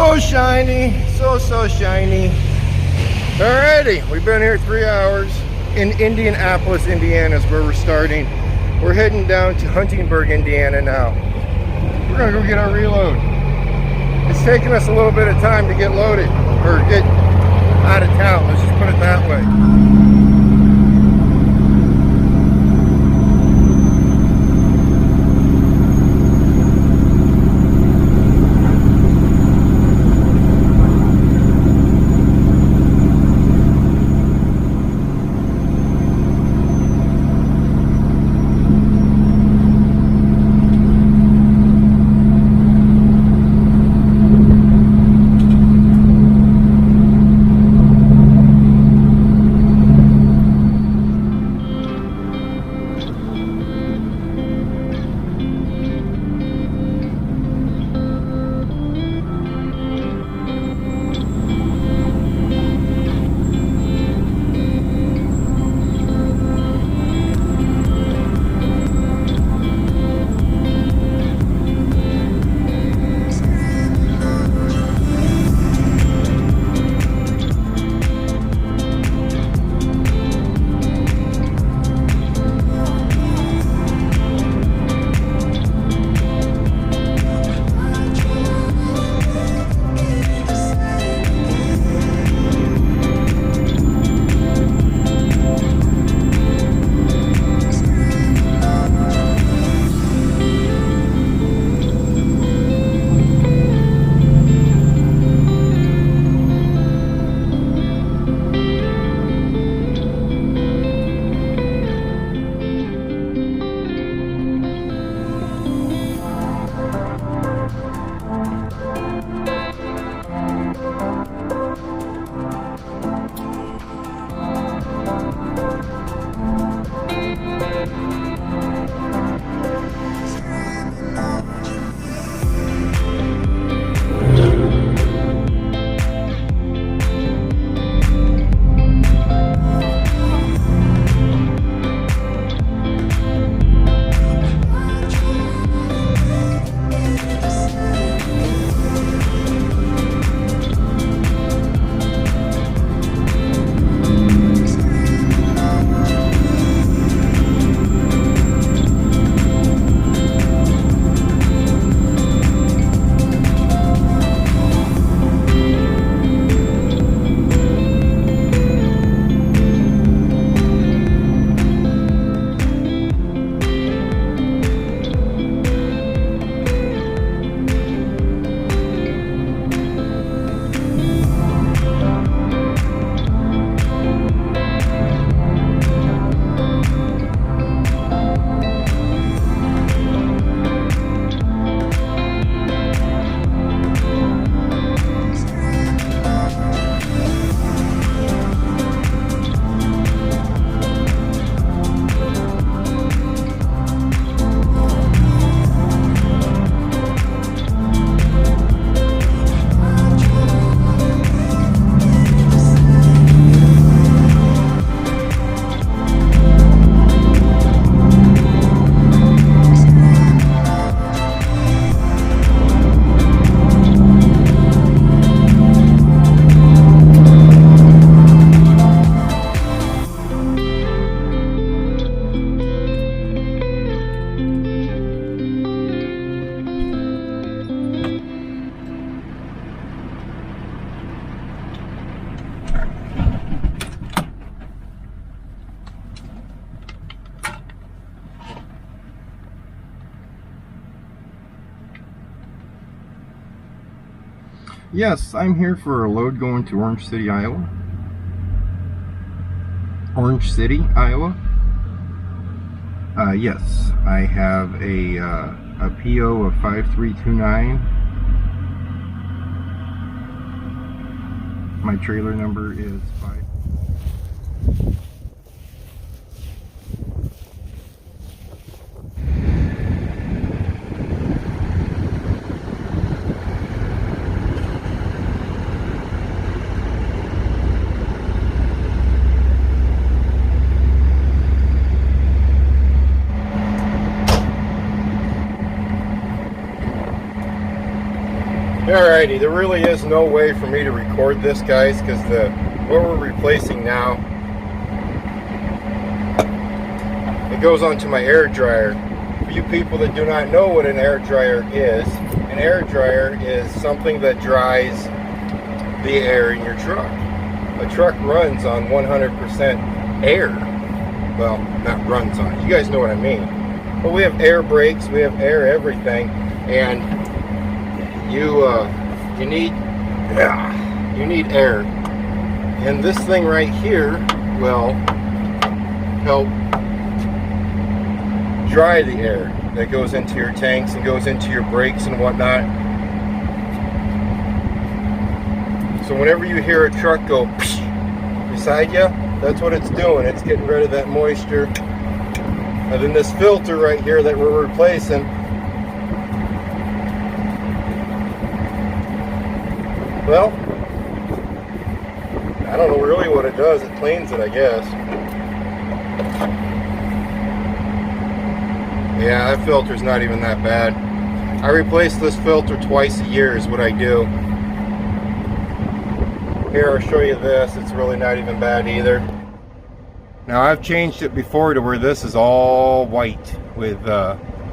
So shiny, so shiny. Alrighty, we've been here 3 hours. In Indianapolis, Indiana is where we're starting. We're heading down to Huntingburg, Indiana now. We're gonna go get our reload. It's taking us a little bit of time to get loaded, or get out of town, let's just put it that way. Yes, I'm here for a load going to Orange City, Iowa. Orange City, Iowa. Yes, I have a PO of 5329. My trailer number is 5. Alrighty, there really is no way for me to record this, guys, because what we're replacing now, it goes onto my air dryer. For you people that do not know what an air dryer is, an air dryer is something that dries the air in your truck. A truck runs on 100% air. Well, not runs on. You guys know what I mean. But we have air brakes, we have air everything, and you need air, and this thing right here will help dry the air that goes into your tanks and goes into your brakes and whatnot. So whenever you hear a truck go beside you, that's what it's doing. It's getting rid of that moisture. And then this filter right here that we're replacing, well, I don't know really what it does. It cleans it, I guess. Yeah, that filter's not even that bad. I replace this filter twice a year is what I do. Here, I'll show you this. It's really not even bad either. Now, I've changed it before to where this is all white with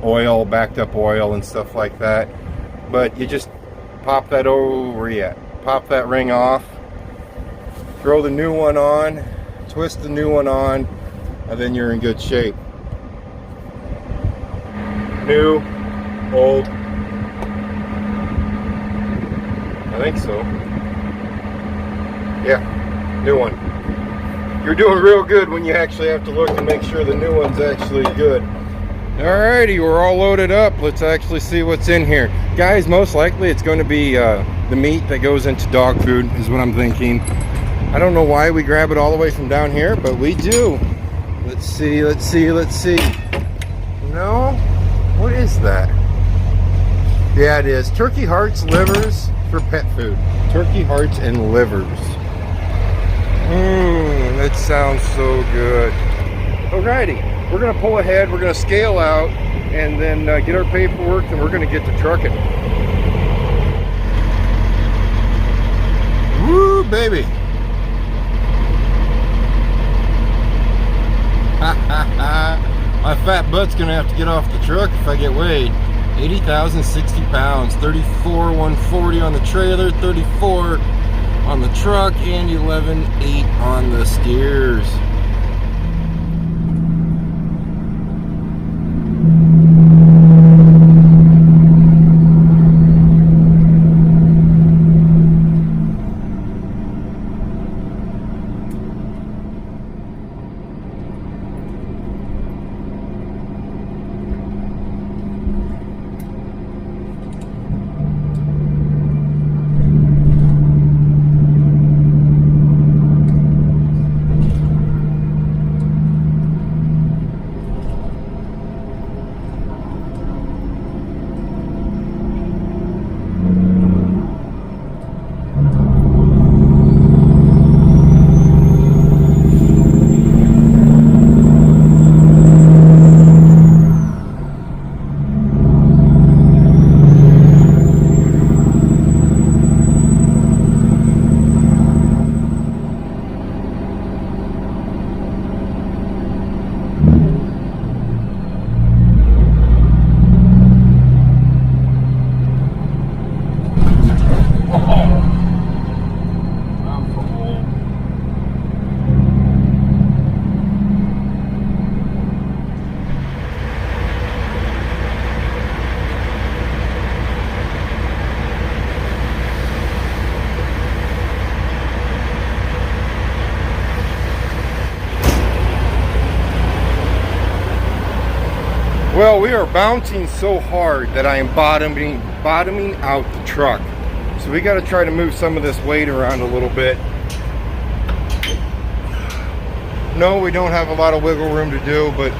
oil, backed up oil and stuff like that. But you just pop that over yet. Pop that ring off, throw the new one on, twist the new one on, and then you're in good shape. New, old, I think so. Yeah, new one. You're doing real good when you actually have to look and make sure the new one's actually good. Alrighty, we're all loaded up. Let's actually see what's in here. Guys, most likely it's going to be the meat that goes into dog food is what I'm thinking. I don't know why we grab it all the way from down here, but we do. Let's see. No? What is that? Yeah, it is. Turkey hearts, livers for pet food. Turkey hearts and livers. That sounds so good. Alrighty. We're going to pull ahead, we're going to scale out, and then get our paperwork, and we're going to get to trucking. Woo, baby. My fat butt's going to have to get off the truck if I get weighed. 80,060 pounds, 34,140 on the trailer, 34 on the truck, and 11,8 on the steers. Well, we are bouncing so hard that I am bottoming out the truck. So we got to try to move some of this weight around a little bit. No, we don't have a lot of wiggle room to do, but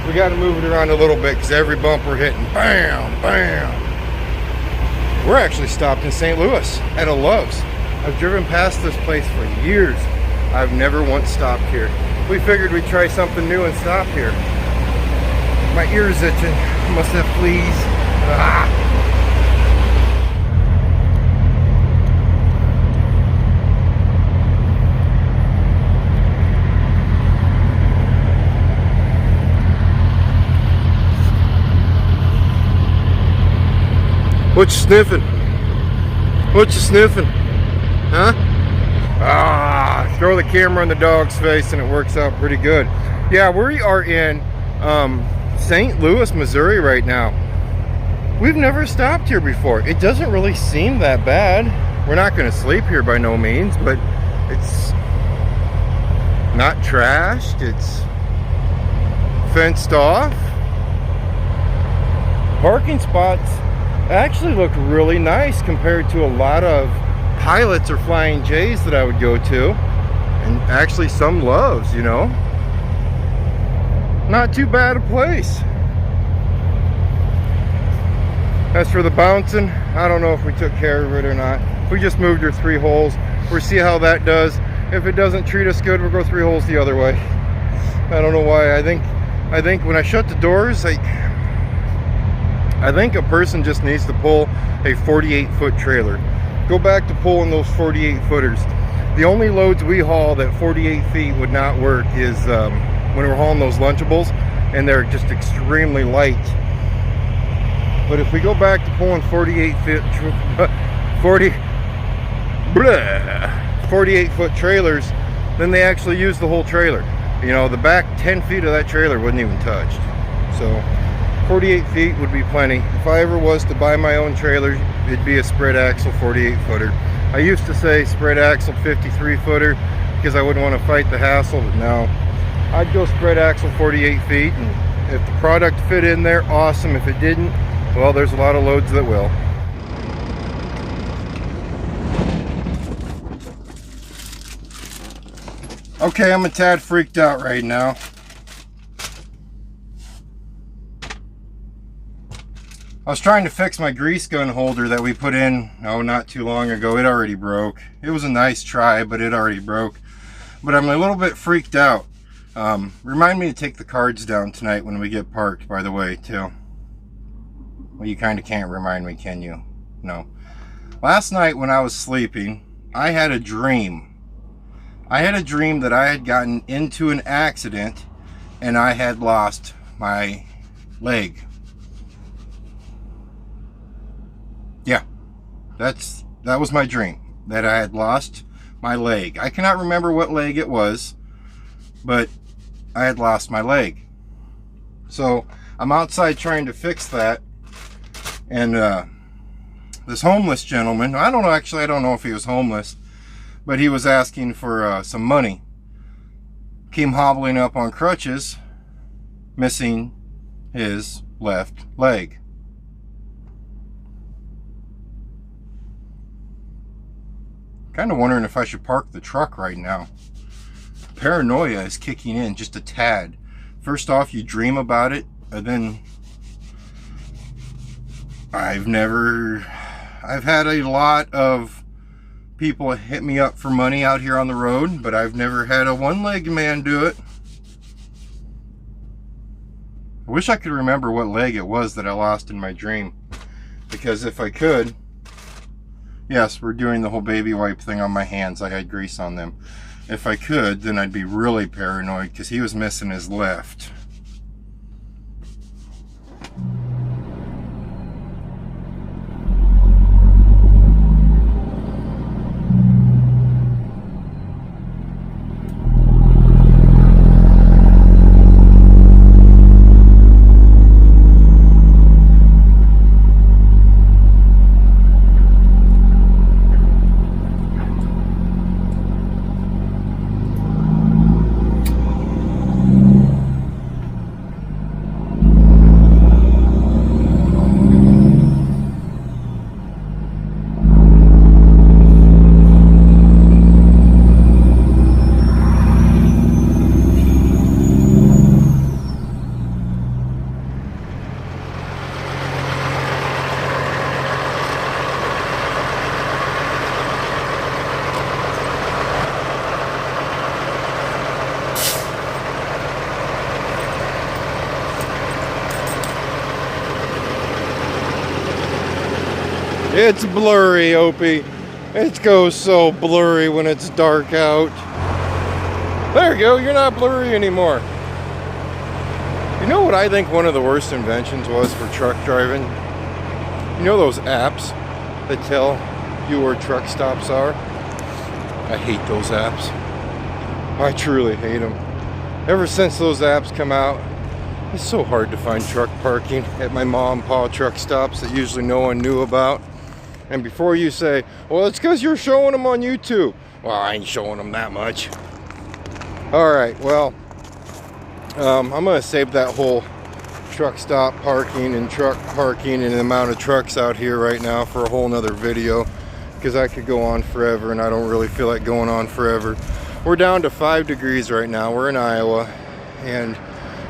we got to move it around a little bit because every bump we're hitting, bam, bam. We're actually stopped in St. Louis at a Love's. I've driven past this place for years. I've never once stopped here. We figured we'd try something new and stop here. My ear's itching. Must have fleas. Ah. What you sniffing? What you sniffing? Huh? Ah, throw the camera in the dog's face and it works out pretty good. Yeah, we are in St. Louis, Missouri right now. We've never stopped here before. It doesn't really seem that bad. We're not going to sleep here by no means, but it's not trashed. It's fenced off. Parking spots actually look really nice compared to a lot of Pilots or Flying J's that I would go to, and actually some Loves, you know. Not too bad a place. As for the bouncing, I don't know if we took care of it or not. We just moved her 3 holes. We'll see how that does. If it doesn't treat us good, we'll go 3 holes the other way. I don't know why. I think when I shut the doors, I think a person just needs to pull a 48-foot trailer. Go back to pulling those 48 footers. The only loads we haul that 48 feet would not work is when we're hauling those Lunchables, and they're just extremely light. But if we go back to pulling 48 foot trailers, then they actually use the whole trailer. You know, the back 10 feet of that trailer wasn't even touched. So 48 feet would be plenty. If I ever was to buy my own trailer, it'd be a spread axle 48 footer. I used to say spread axle 53 footer because I wouldn't want to fight the hassle, but now I'd go spread axle 48 feet, and if the product fit in there, awesome. If it didn't, well, there's a lot of loads that will. Okay, I'm a tad freaked out right now. I was trying to fix my grease gun holder that we put in, not too long ago. It already broke. It was a nice try, but it already broke. But I'm a little bit freaked out. Remind me to take the cards down tonight when we get parked, by the way, too. Well, you kind of can't remind me, can you? No. Last night when I was sleeping, I had a dream. I had a dream that I had gotten into an accident and I had lost my leg. Yeah, that was my dream, that I had lost my leg. I cannot remember what leg it was, but I had lost my leg. So I'm outside trying to fix that, and this homeless gentleman, I don't know if he was homeless, but he was asking for some money. Came hobbling up on crutches, missing his left leg. Kind of wondering if I should park the truck right now. Paranoia is kicking in just a tad. First off, you dream about it, and then I've had a lot of people hit me up for money out here on the road, but I've never had a one-legged man do it. I wish I could remember what leg it was that I lost in my dream, because if I could, yes, we're doing the whole baby wipe thing on my hands. I had grease on them. If I could, then I'd be really paranoid because he was missing his left. It's blurry, Opie. It goes so blurry when it's dark out. There you go, you're not blurry anymore. You know what I think one of the worst inventions was for truck driving? You know those apps that tell you where truck stops are? I hate those apps. I truly hate them. Ever since those apps come out, it's so hard to find truck parking at my mom and pa truck stops that usually no one knew about. And before you say, well, it's because you're showing them on YouTube. Well, I ain't showing them that much. Alright, well, I'm going to save that whole truck stop parking and truck parking and the amount of trucks out here right now for a whole nother video, because I could go on forever and I don't really feel like going on forever. We're down to 5 degrees right now. We're in Iowa, and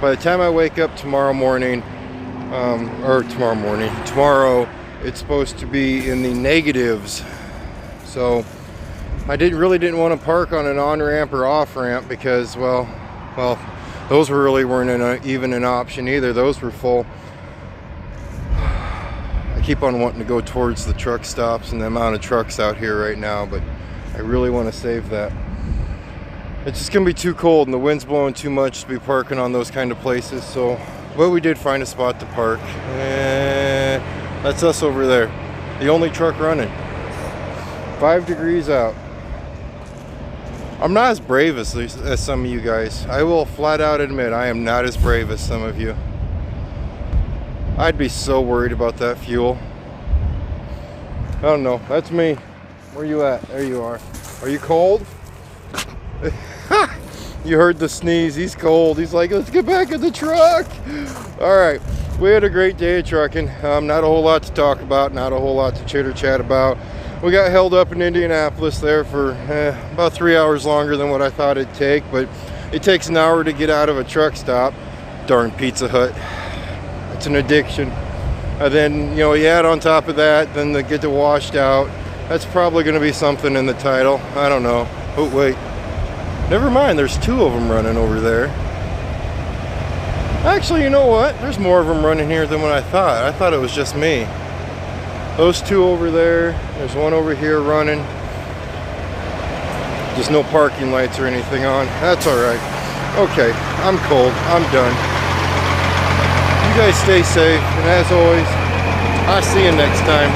by the time I wake up tomorrow it's supposed to be in the negatives. So I really didn't want to park on an on-ramp or off-ramp because, well, those weren't even an option either. Those were full. I keep on wanting to go towards the truck stops and the amount of trucks out here right now, but I really want to save that. It's just gonna be too cold and the wind's blowing too much to be parking on those kind of places. So, but we did find a spot to park. That's us over there, the only truck running. 5 degrees out. I'm not as brave as some of you guys. I will flat out admit I am not as brave as some of you. I'd be so worried about that fuel. I don't know, that's me. Where you at? There you are. Are you cold? You heard the sneeze. He's cold. He's like, let's get back in the truck. All right, we had a great day of trucking. Not a whole lot to talk about, not a whole lot to chitter chat about. We got held up in Indianapolis there for about 3 hours longer than what I thought it'd take, but it takes an hour to get out of a truck stop. Darn Pizza Hut. It's an addiction. And then, you know, you add on top of that, then the get to washed out. That's probably going to be something in the title. I don't know. Oh, wait. Never mind, there's 2 of them running over there. Actually, you know what? There's more of them running here than what I thought. I thought it was just me. Those 2 over there. There's one over here running. Just no parking lights or anything on. That's alright. Okay, I'm cold. I'm done. You guys stay safe. And as always, I'll see you next time.